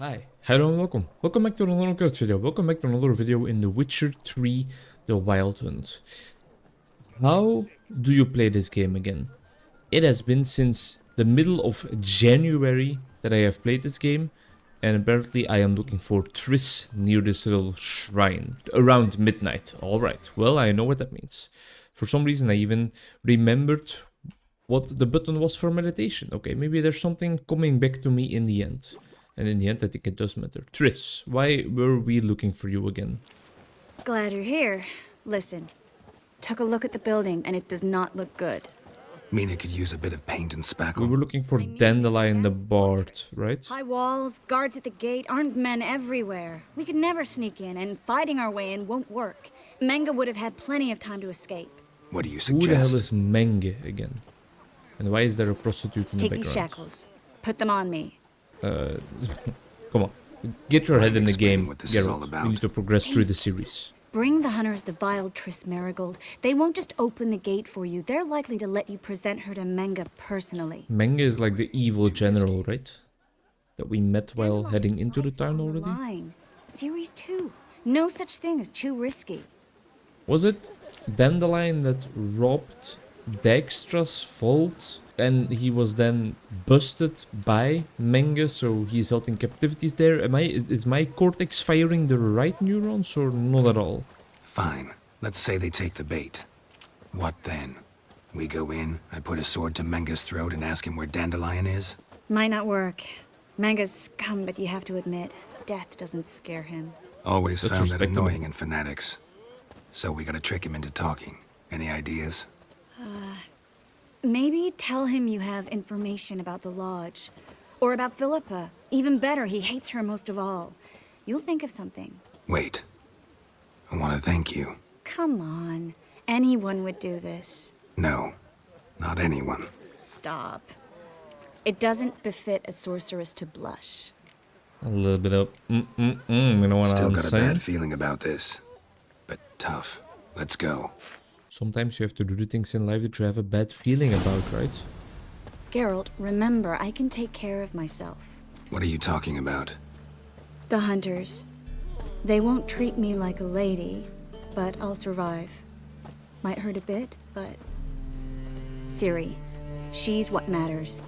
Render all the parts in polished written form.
Hi, hello and welcome. Welcome back to another Onkruid video. Welcome back to another video in The Witcher 3 The Wild Hunt. How do you play this game again? It has been since the middle of January that I have played this game, and apparently I am looking for Triss near this little shrine around midnight. Alright, well, I know what that means. For some reason I even remembered what the button was for meditation. Okay, maybe there's something coming back to me in the end. And in the end, I think it does matter. Triss, why were we looking for you again? Glad you're here. Listen, took a look at the building and it does not look good. Mina could use a bit of paint and spackle. We were looking for Dandelion the Bard, right? High walls, guards at the gate, armed men everywhere. We could never sneak in, and fighting our way in won't work. Menge would have had plenty of time to escape. What do you Who the hell suggest? is Menge again? And why is there a prostitute in Take the these background? shackles. Put them on me. Come on. Get your head in the explaining game, what this is all Geralt. about. We need to progress through the series. Bring the hunters the vile Triss Marigold. They won't just open the gate for you. They're likely to let you present her to Menge personally. Menge is like the evil general, right? That we met while Dandelion's heading into the life's town on the already? line. Series 2. No such thing as too risky. Was it Dandelion that robbed Dijkstra's vault and he was then busted by Menge, so he's held in captivities there? Is my cortex firing the right neurons or not at all? Fine. Let's say they take the bait. What then? We go in, I put a sword to Menge's throat and ask him where Dandelion is? Might not work. Menge's scum, but you have to admit, death doesn't scare him. Always That's found that respectable. annoying in fanatics. So we gotta trick him into talking. Any ideas? Maybe tell him you have information about the lodge. Or about Philippa. Even better, he hates her most of all. You'll think of something. Wait. I wanna thank you. Come on. Anyone would do this. No. Not anyone. Stop. It doesn't befit a sorceress to blush. A little bit of you know what Still I'm got a saying? bad feeling about this. But tough. Let's go. Sometimes you have to do the things in life that you have a bad feeling about, right? Geralt, remember, I can take care of myself. What are you talking about? The hunters. They won't treat me like a lady, but I'll survive. Might hurt a bit, but... Ciri, she's what matters.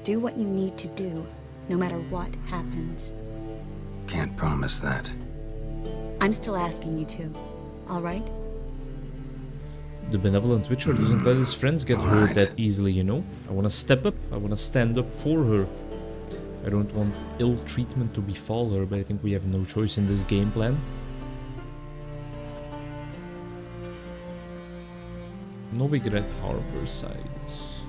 Do what you need to do, no matter what happens. Can't promise that. I'm still asking you to, all right? The benevolent Witcher doesn't let his friends get hurt Alright. that easily, you know? I wanna step up, I wanna stand up for her. I don't want ill treatment to befall her, but I think we have no choice in this game plan. Novigrad Harbor sites.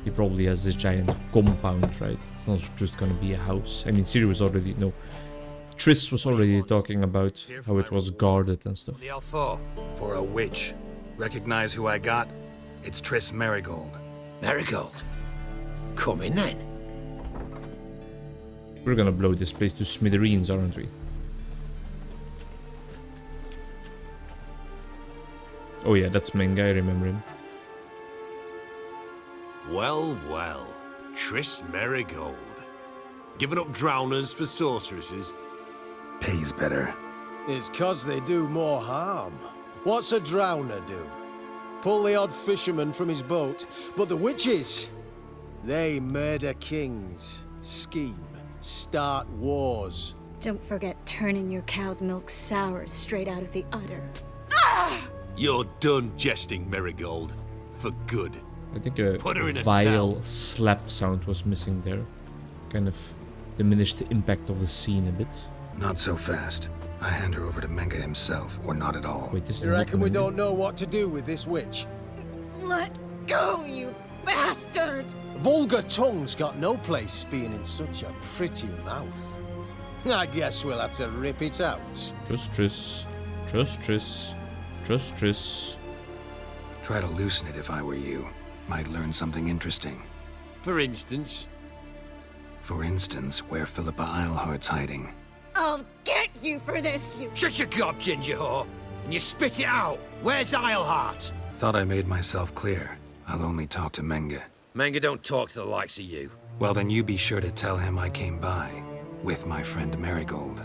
He probably has this giant compound, right? It's not just gonna be a house. I mean, Ciri was already... No. Triss was already talking about how it was guarded and stuff. The Alpha. For a witch. Recognize who I got? It's Triss Marigold. Marigold. Come in then. We're gonna blow this place to smithereens, aren't we? Oh yeah, that's Menge, I remember him. Well, well. Triss Marigold. Giving up drowners for sorceresses? Pays better. It's 'cause they do more harm. What's a drowner do? Pull the odd fisherman from his boat. But the witches, they murder kings, scheme, start wars. Don't forget turning your cow's milk sour straight out of the udder. You're done jesting, Marigold. For good. I think a Put her in a vile slap sound was missing there. Kind of diminished the impact of the scene a bit. Not so fast. I hand her over to Menge himself, or not at all. Wait, this is You not reckon we Menge? don't know what to do with this witch? Let go, you bastard! Vulgar tongue's got no place being in such a pretty mouth. I guess we'll have to rip it out. Just Triss. Just Triss. Just Triss. Try to loosen it if I were you. Might learn something interesting. For instance, For instance, where Philippa Eilhart's hiding. I'll get you for this, you... shut your gob, ginger whore, and you spit it out. Where's Eilhart? Thought I made myself clear. I'll only talk to Menge. Menge don't talk to the likes of you. Well, then you be sure to tell him I came by. With my friend Marigold.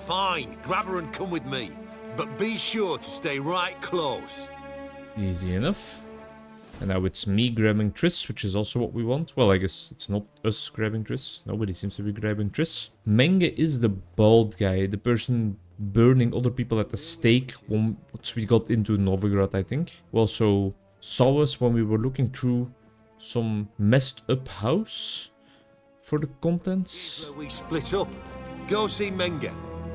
Fine, grab her and come with me. But be sure to stay right close. Easy enough. And now it's me grabbing Triss, which is also what we want. Well, I guess it's not us grabbing Triss. Nobody seems to be grabbing Triss. Menge is the bald guy, the person burning other people at the stake once we got into Novigrad, I think. Who also saw us when we were looking through some messed up house for the contents. Where we split up. Go see Menge.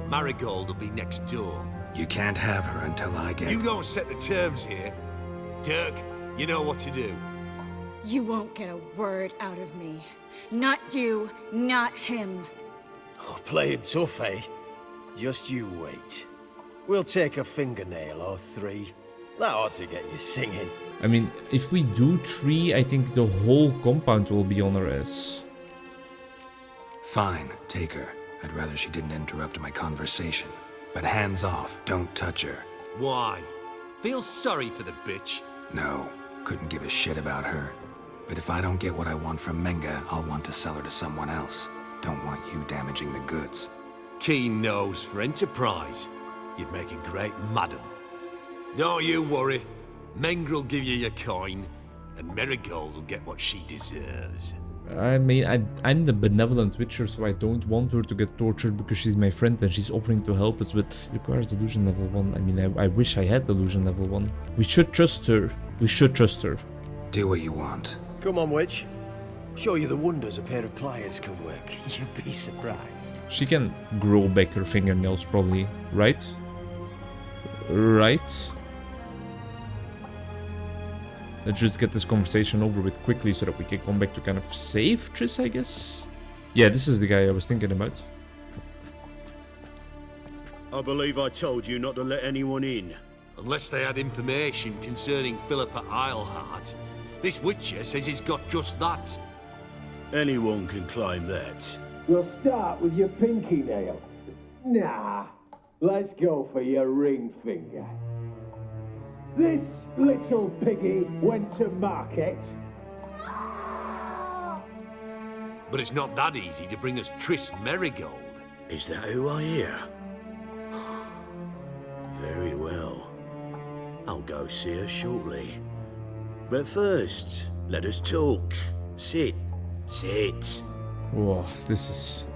Marigold will be next door. You can't have her until I get... You don't set the terms here. Dirk, you know what to do. You won't get a word out of me. Not you, not him. Oh, playing tough, eh? Just you wait. We'll take a fingernail or 3. That ought to get you singing. I mean, if we do 3, I think the whole compound will be on our ass. Fine, take her. I'd rather she didn't interrupt my conversation. But hands off, don't touch her. Why? Feel sorry for the bitch? No, couldn't give a shit about her. But if I don't get what I want from Menge, I'll want to sell her to someone else. Don't want you damaging the goods. Keen nose for enterprise. You'd make a great madam. Don't you worry. Menge will give you your coin, and Marigold will get what she deserves. I mean, I'm the benevolent witcher, so I don't want her to get tortured because she's my friend and she's offering to help us, but it requires delusion level 1. I mean, I wish I had delusion level 1. We should trust her. We should trust her. Do what you want. Come on, witch. Show you the wonders a pair of pliers can work. You'd be surprised. She can grow back her fingernails probably, right? Right? Let's just get this conversation over with quickly so that we can come back to kind of save Triss, I guess. Yeah, this is the guy I was thinking about. I believe I told you not to let anyone in. Unless they had information concerning Philippa Eilhart. This witcher says he's got just that. Anyone can claim that. We'll start with your pinky nail. Nah, let's go for your ring finger. This little piggy went to market. But it's not that easy to bring us Triss Marigold. Is that who I hear? Very well. I'll go see her shortly. But first, let us talk. Sit. Sit. Whoa, this is...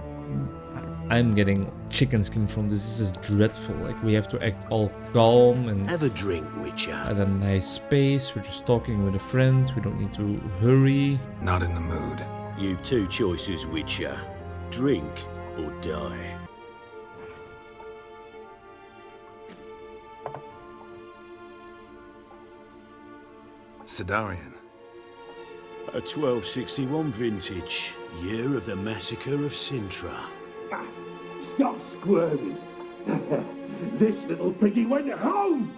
I'm getting chicken skin from this. This is dreadful. Like, we have to act all calm and Have a drink, Witcher. at a nice space. We're just talking with a friend. We don't need to hurry. Not in the mood. You've 2 choices, Witcher. Drink or die. Sidarian. A 1261 vintage, year of the massacre of Sintra. Stop squirming. This little piggy went home.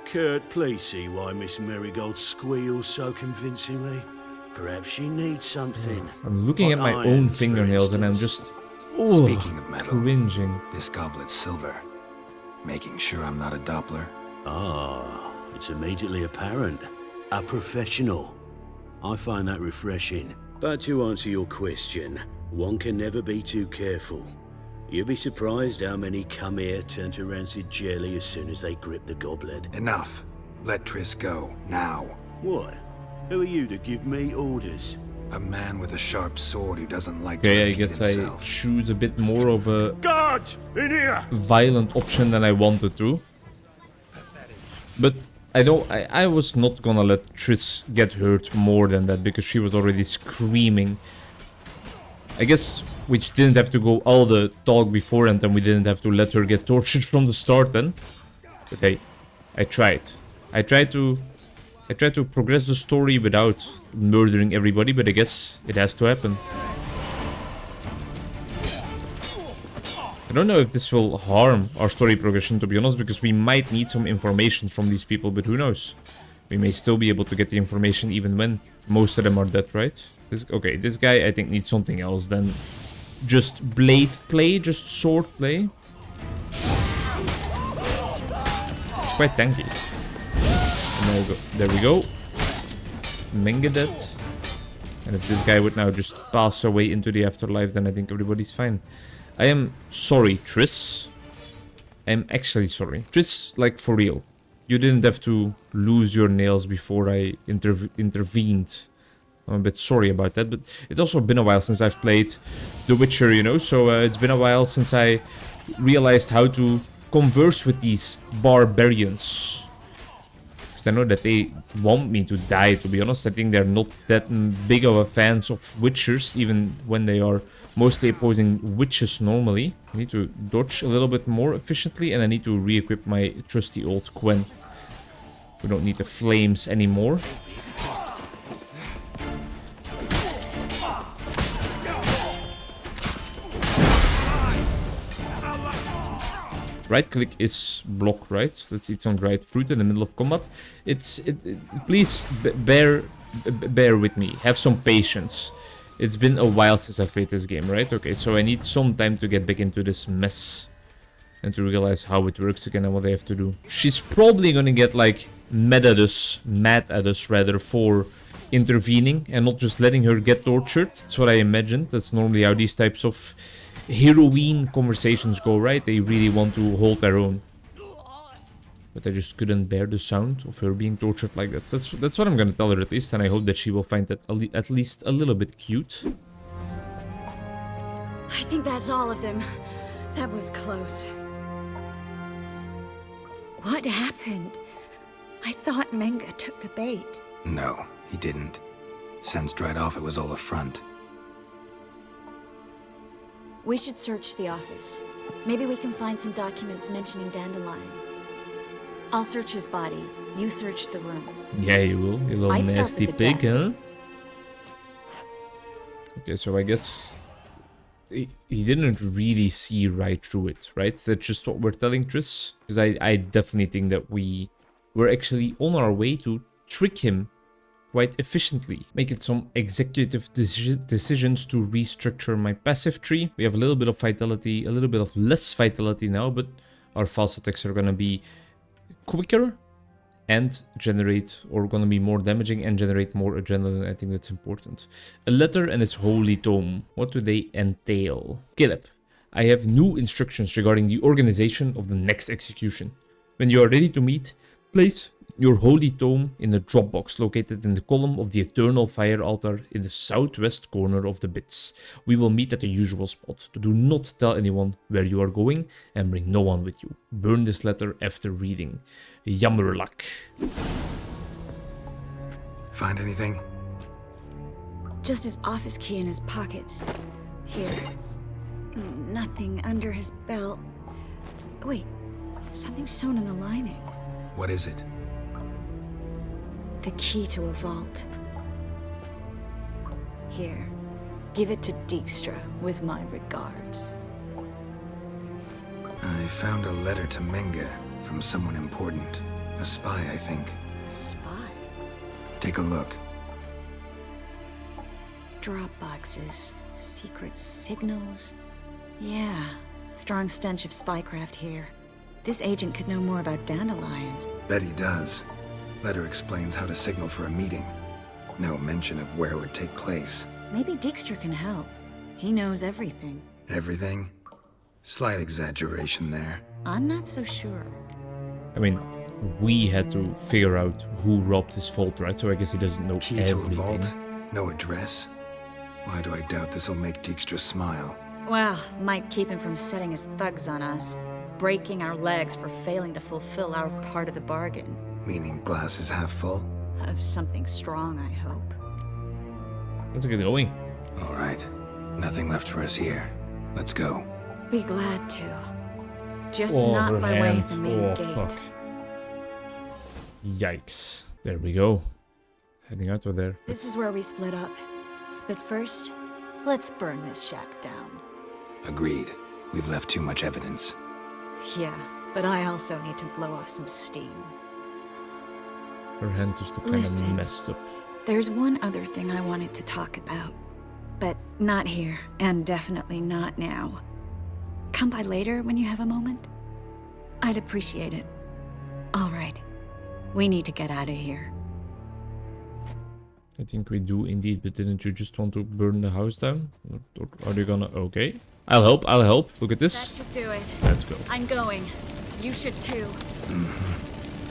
Kurt, please see why Miss Marigold squeals so convincingly. Perhaps she needs something. I'm looking at my Hot own irons, for fingernails and I'm instance. just... Oh, Speaking of metal, cringing. this goblet's silver. Making sure I'm not a Doppler. Ah, it's immediately apparent. A professional. I find that refreshing. But to answer your question, one can never be too careful. You'll be surprised how many come here turn to rancid jelly as soon as they grip the goblet. Enough. Let Triss go, now. What? Who are you to give me orders? A man with a sharp sword who doesn't like Okay, to I repeat guess I himself. choose a bit more of a Guards! In here! violent option than I wanted to. But I know I was not gonna let Triss get hurt more than that because she was already screaming. I guess we didn't have to go all the talk before and then we didn't have to let her get tortured from the start then. But hey, I tried. I tried to progress the story without murdering everybody, but I guess it has to happen. I don't know if this will harm our story progression, to be honest, because we might need some information from these people, but who knows? We may still be able to get the information even when most of them are dead, right? Okay, this guy I think needs something else than just blade play, just sword play. It's quite tanky. And there we go. Menge dead. And if this guy would now just pass away into the afterlife, then I think everybody's fine. I am sorry, Triss. I'm actually sorry. Triss, like, for real. You didn't have to lose your nails before I intervened. I'm a bit sorry about that, but it's also been a while since I've played The Witcher, you know? So it's been a while since I realized how to converse with these barbarians. Because I know that they want me to die, to be honest. I think they're not that big of a fans of Witchers, even when they are mostly opposing witches normally. I need to dodge a little bit more efficiently, and I need to re-equip my trusty old Quen. We don't need the flames anymore. Right click is block, right? Let's eat some dried fruit in the middle of combat. Please bear with me. Have some patience. It's been a while since I've played this game, right? Okay, so I need some time to get back into this mess and to realize how it works again and what I have to do. She's probably gonna get like mad at us rather, for intervening and not just letting her get tortured. That's what I imagined. That's normally how these types of heroine conversations go, right? They really want to hold their own. But I just couldn't bear the sound of her being tortured like that. That's what I'm gonna tell her at least, and I hope that she will find that at least a little bit cute. I think that's all of them. That was close. What happened? I thought Menge took the bait. No, he didn't. Sensed right off it was all a front. We should search the office. Maybe we can find some documents mentioning Dandelion. I'll search his body. You search the room. Yeah, you will. You little nasty pig, huh? Okay, so I guess he didn't really see right through it, right? That's just what we're telling Triss. Because I definitely think that we're actually on our way to trick him quite efficiently. Making some executive decisions to restructure my passive tree. We have a little bit of vitality, a little bit of less vitality now, but our fast attacks are gonna be quicker and gonna be more damaging and generate more adrenaline. I think that's important. A letter and its holy tome. What do they entail? Caleb, I have new instructions regarding the organization of the next execution. When you are ready to meet, place your holy tome in a Dropbox located in the column of the Eternal Fire Altar in the southwest corner of the bits. We will meet at the usual spot. Do not tell anyone where you are going and bring no one with you. Burn this letter after reading. Jammerlak. Find anything? Just his office key in his pockets. Here. Nothing under his belt. Wait, something's sewn in the lining. What is it? The key to a vault. Here. Give it to Dijkstra with my regards. I found a letter to Menge from someone important. A spy, I think. A spy? Take a look. Drop boxes. Secret signals. Yeah. Strong stench of spycraft here. This agent could know more about Dandelion. Bet he does. Letter explains how to signal for a meeting. No mention of where it would take place. Maybe Dijkstra can help. He knows everything. Everything? Slight exaggeration there. I'm not so sure. I mean, we had to figure out who robbed his vault, right? So I guess he doesn't know Key everything. to a vault? No address? Why do I doubt this'll make Dijkstra smile? Well, might keep him from setting his thugs on us. Breaking our legs for failing to fulfill our part of the bargain. Meaning glass is half full? Of something strong, I hope. Let's get going. All right. Nothing left for us here. Let's go. Be glad to. Just Oh, not her by way of hand. the main Oh, gate. fuck. Yikes. There we go. Heading out of there. This is where we split up. But first, let's burn this shack down. Agreed. We've left too much evidence. Yeah, but I also need to blow off some steam. Her hand just looked kind of Listen. messed up. There's one other thing I wanted to talk about. But not here, and definitely not now. Come by later when you have a moment? I'd appreciate it. All right. We need to get out of here. I think we do indeed, but didn't you just want to burn the house down? Or are you gonna... Okay. I'll help, I'll help. Look at That this. should do it. Let's go. I'm going. You should too.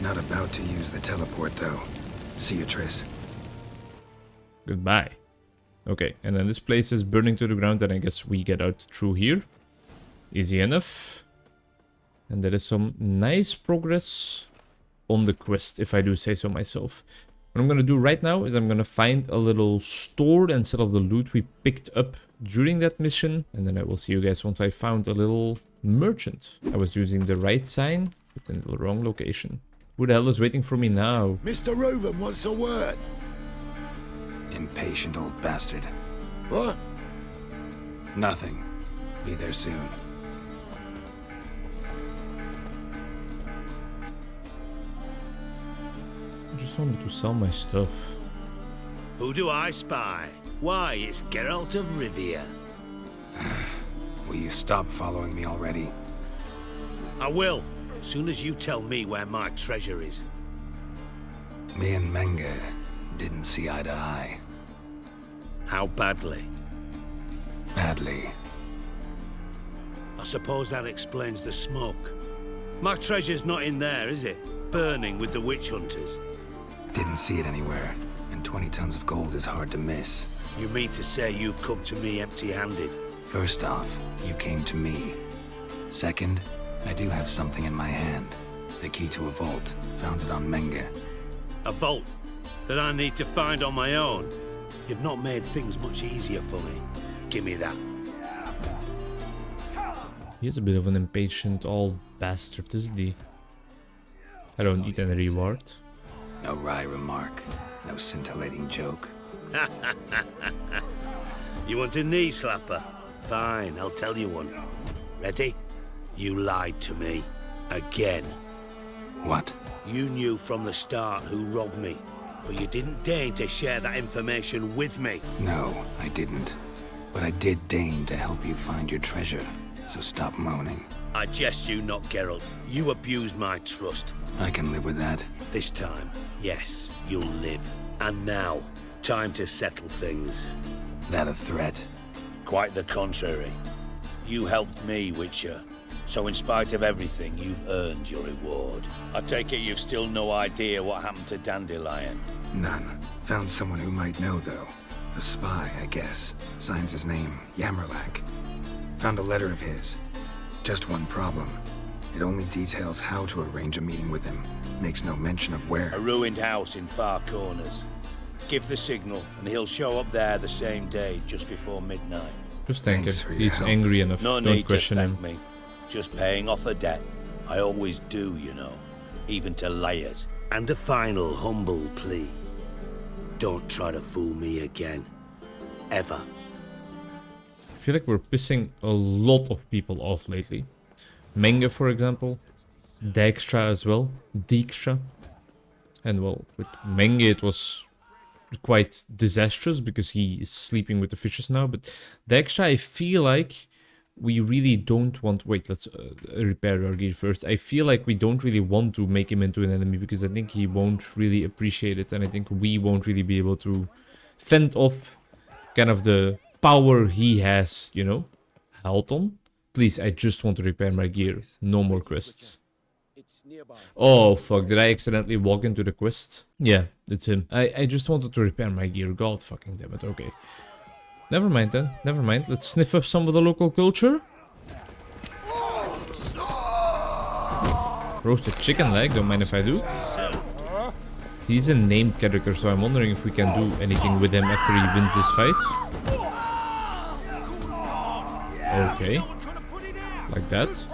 Not about to use the teleport, though. See you, Triss. Goodbye. Okay, and then this place is burning to the ground, and I guess we get out through here. Easy enough. And there is some nice progress on the quest, if I do say so myself. What I'm gonna do right now is I'm gonna find a little store instead of the loot we picked up during that mission. And then I will see you guys once I found a little merchant. I was using the right sign, but in the wrong location. Who the hell is waiting for me now? Mr. Reuben wants a word. Impatient old bastard. What? Nothing. Be there soon. I just wanted to sell my stuff. Who do I spy? Why, it's Geralt of Rivia. Will you stop following me already? I will, as soon as you tell me where my treasure is. Me and Menge didn't see eye to eye. How badly? Badly. I suppose that explains the smoke. My treasure's not in there, is it? Burning with the witch hunters. Didn't see it anywhere, and 20 tons of gold is hard to miss. You mean to say you've come to me empty-handed? First off, you came to me. Second, I do have something in my hand. The key to a vault, found it on Menge. A vault that I need to find on my own? You've not made things much easier for me. Give me that. He's a bit of an impatient old bastard, isn't he? I don't need any reward. No wry remark, no scintillating joke. You want a knee slapper? Fine, I'll tell you one. Ready? You lied to me. Again. What? You knew from the start who robbed me, but you didn't deign to share that information with me. No, I didn't. But I did deign to help you find your treasure, so stop moaning. I jest you not, Geralt. You abused my trust. I can live with that. This time, yes, you'll live. And now, time to settle things. That a threat? Quite the contrary. You helped me, Witcher. So in spite of everything, you've earned your reward. I take it you've still no idea what happened to Dandelion. None. Found someone who might know, though. A spy, I guess. Signs his name, Yammerlack. Found a letter of his. Just one problem. It only details how to arrange a meeting with him. Makes no mention of where. A ruined house in Far Corners. Give the signal, and he'll show up there the same day, just before midnight. Just thank Thanks him. for your He's help. angry enough. No Don't need to question him. thank me. Just paying off a debt. I always do, you know. Even to liars. And a final humble plea. Don't try to fool me again. Ever. I feel like we're pissing a lot of people off lately. Menge, for example. Dijkstra as well. Dijkstra. And well, with Menge it was quite disastrous because he is sleeping with the fishes now. But Dijkstra, I feel like we really don't want... Wait, let's repair our gear first. I feel like we don't really want to make him into an enemy because I think he won't really appreciate it. And I think we won't really be able to fend off kind of the power he has, you know. Halton. Please, I just want to repair my gear. No more quests. Oh, fuck. Did I accidentally walk into the quest? Yeah, it's him. I just wanted to repair my gear. God fucking damn it. Okay. Never mind then. Never mind. Let's sniff up some of the local culture. Roasted chicken leg. Don't mind if I do. He's a named character, so I'm wondering if we can do anything with him after he wins this fight. Okay. Like that.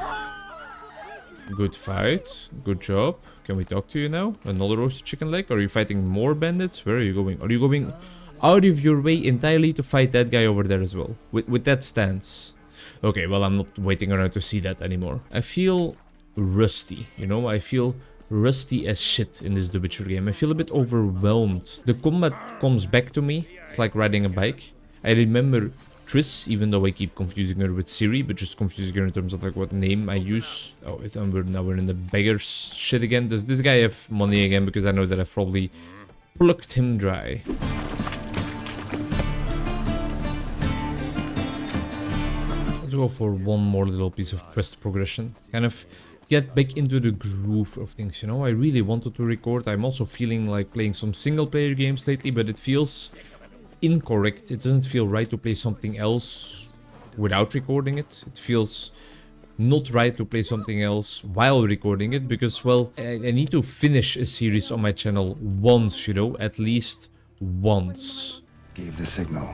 Good fight. Good job. Can we talk to you now? Another roasted chicken leg? Are you fighting more bandits? Where are you going? Are you going out of your way entirely to fight that guy over there as well? With that stance. Okay, well, I'm not waiting around to see that anymore. I feel rusty, you know? I feel rusty as shit in this The Witcher game. I feel a bit overwhelmed. The combat comes back to me. It's like riding a bike. I remember Triss, even though I keep confusing her with Ciri, but just confusing her in terms of like what name I use. Oh, now we're in the beggar shit again. Does this guy have money again? Because I know that I've probably plucked him dry. Let's go for one more little piece of quest progression. Kind of get back into the groove of things, you know? I really wanted to record. I'm also feeling like playing some single player games lately, but it feels incorrect. It doesn't feel right to play something else without recording it. It feels not right to play something else while recording it, because, well, I need to finish a series on my channel once, you know, at least once. Gave the signal.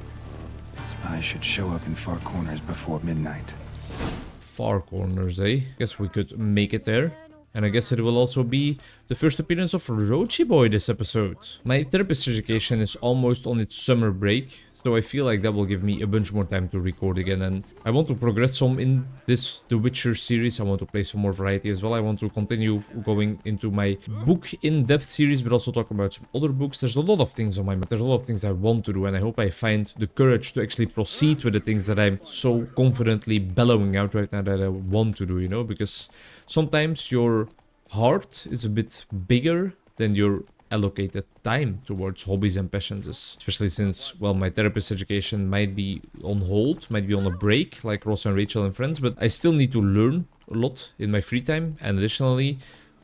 Spies should show up in far corners before midnight. Far corners, eh? Guess we could make it there. And I guess it will also be the first appearance of Roachy Boy this episode. My therapist education is almost on its summer break, so I feel like that will give me a bunch more time to record again. And I want to progress some in this The Witcher series. I want to play some more variety as well. I want to continue going into my book in-depth series, but also talk about some other books. There's a lot of things on my mind. There's a lot of things I want to do, and I hope I find the courage to actually proceed with the things that I'm so confidently bellowing out right now that I want to do, you know, because sometimes your heart is a bit bigger than your allocated time towards hobbies and passions, especially since, well, my therapist education might be on hold, might be on a break, like Ross and Rachel and friends, but I still need to learn a lot in my free time, and additionally,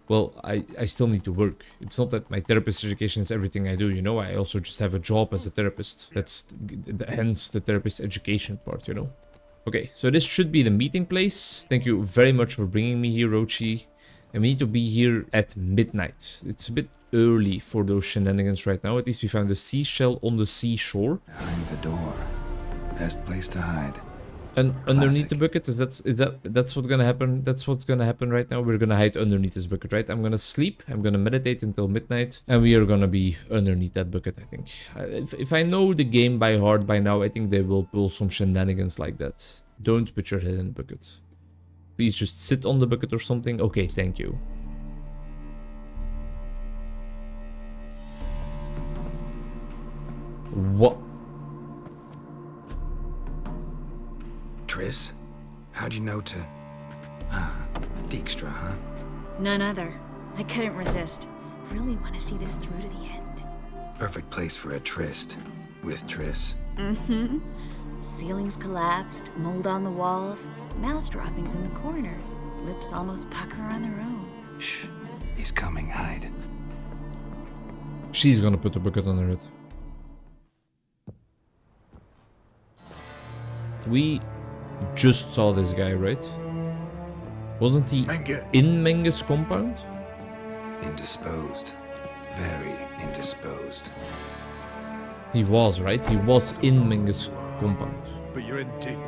well, I still need to work. It's not that my therapist education is everything I do, you know, I also just have a job as a therapist. That's hence the therapist education part, you know. Okay, so this should be the meeting place. Thank you very much for bringing me here, Roachy. And we need to be here at midnight. It's a bit early for those shenanigans right now. At least we found a seashell on the seashore. Behind the door. Best place to hide. And underneath the bucket, that's what's gonna happen. That's what's gonna happen right now. We're gonna hide underneath this bucket, right? I'm gonna sleep. I'm gonna meditate until midnight, and we are gonna be underneath that bucket, I think. If I know the game by heart by now, I think they will pull some shenanigans like that. Don't put your head in the bucket. Please just sit on the bucket or something. Okay, thank you. What? Triss? How'd you know to... Dijkstra, huh? None other. I couldn't resist. Really want to see this through to the end. Perfect place for a tryst. With Triss. Mm-hmm. Ceilings collapsed, mold on the walls, mouse droppings in the corner. Lips almost pucker on their own. Shh. He's coming. Hide. She's gonna put the bucket on her head. We just saw this guy, right? Wasn't he Menge. in Menge's compound? Indisposed. Very indisposed. He was, right? He was in Menge's compound. But you're in deep.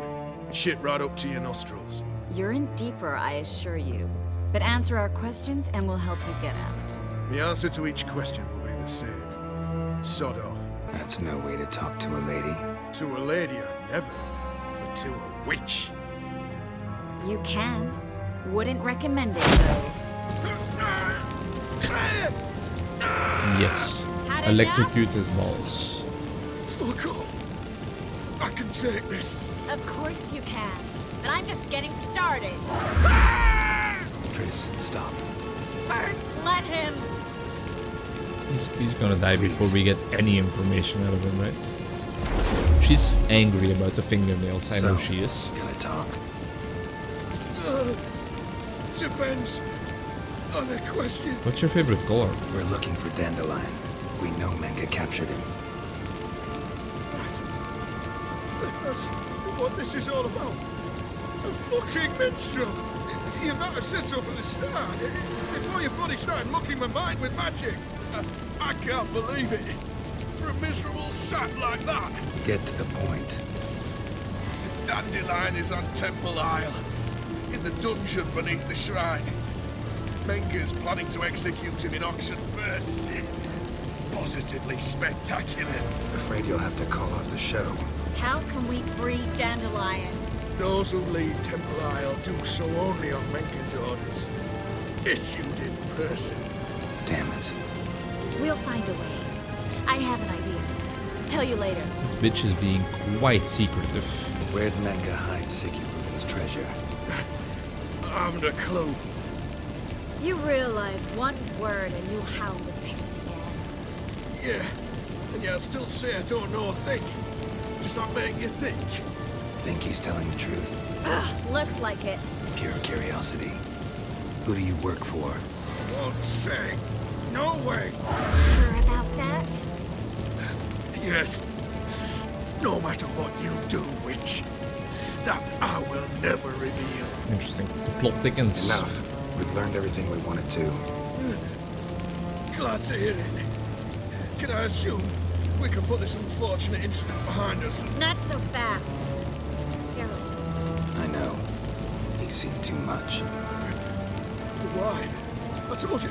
Shit right up to your nostrils. You're in deeper, I assure you. But answer our questions and we'll help you get out. The answer to each question will be the same. Sod off. That's no way to talk to a lady. To a lady, I never. But to a witch. You can. Wouldn't recommend it, though. Yes. Had it Electrocute his balls. Fuck off. I can take this. Of course you can. But I'm just getting started. Triss, stop. First, let him. He's gonna die before we get any information out of him, right? She's angry about the fingernails. I know she is. Gonna talk. Depends on the question. What's your favorite color? We're looking for Dandelion. We know Menge captured him. That's what this is all about. A fucking minstrel. You might have said so from the start. Before you bloody started mucking my mind with magic. I can't believe it. For a miserable sap like that. Get to the point. Dandelion is on Temple Isle. In the dungeon beneath the shrine. Menge's planning to execute him in auction first. Positively spectacular. Afraid you'll have to call off the show. How can we free Dandelion? Those who lead Temple Isle do so only on Menge's orders. Issued in person. Damn it. We'll find a way. I have an idea. Tell you later. This bitch is being quite secretive. Where'd Menge hide Siggy Reuben's treasure? I haven't a clue. You realize one word and you'll howl with pain again. Yeah, and yet I'll still say I don't know a thing. Does that make you think? Think he's telling the truth? Ugh, looks like it. Pure curiosity. Who do you work for? I won't say. No way. Sure about that? Yes. No matter what you do, witch, that I will never reveal. Interesting. The plot thickens. Enough. We've learned everything we wanted to. Glad to hear it. Can I assume we can put this unfortunate incident behind us? Not so fast. Geralt. I know. He's seen too much. Why? I told you.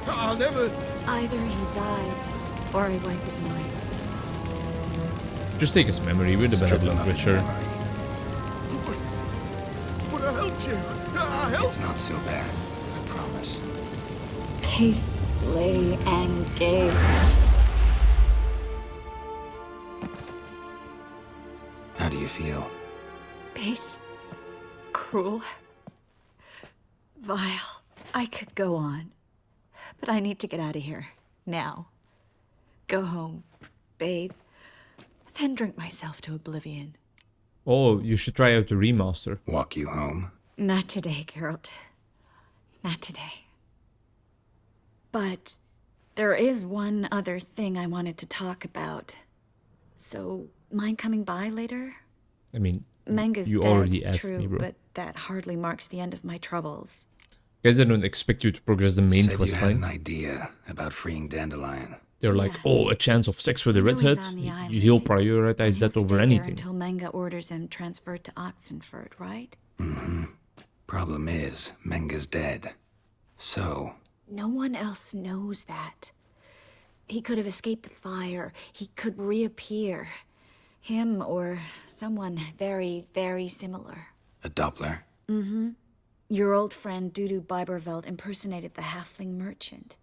I'll never... Either he dies, or I wipe his mind. Just take his memory. We're the Strip him benevolent of his Witcher. memory. But I helped you. I helped. It's not so bad, I promise. Peace, lay, and gay. How do you feel? Base. Cruel. Vile. I could go on. But I need to get out of here. Now. Go home. Bathe. Then drink myself to oblivion. Oh, you should try out the remaster. Walk you home? Not today, Geralt. Not today. But there is one other thing I wanted to talk about. So, mind coming by later? I mean, Menge's you dead, already asked true, me, bro. but that hardly marks the end of my troubles. Guys, I don't expect you to progress the main Said quest you had an line. idea about freeing Dandelion. They're like, Yes. oh, a chance of sex with a I know he's redhead. on the island. He'll prioritize that He'll over stay anything. there until Menge orders him transferred to Oxenford, right? Problem is, Menge's dead. So, No one else knows that. He could have escaped the fire. He could reappear. Him or someone very, very similar. a Doppler? Your old friend Dudu Biberveld impersonated the halfling merchant.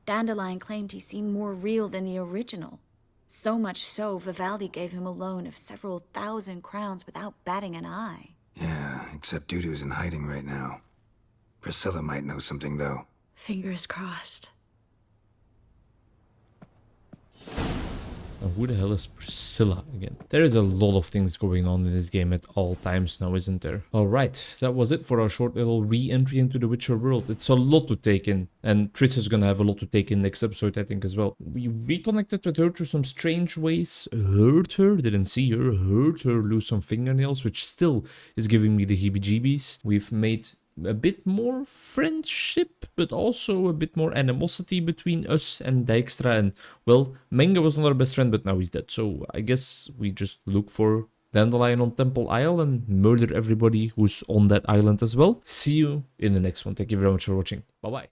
Dandelion claimed he seemed more real than the original. So much so, Vivaldi gave him a loan of several thousand crowns without batting an eye. Yeah, except Dudu's in hiding right now. Priscilla might know something, though. Fingers crossed. Now, who the hell is Priscilla again? There is a lot of things going on in this game at all times now, isn't there? Alright, that was it for our short little re-entry into the Witcher world. It's a lot to take in, and Triss is gonna have a lot to take in next episode, I think, as well. We reconnected with her through some strange ways, heard her, didn't see her, heard her lose some fingernails, which still is giving me the heebie-jeebies. We've made a bit more friendship, but also a bit more animosity between us and Dijkstra. And, well, Menge was not our best friend, but now he's dead. So I guess we just look for Dandelion on Temple Isle and murder everybody who's on that island as well. See you in the next one. Thank you very much for watching. Bye-bye.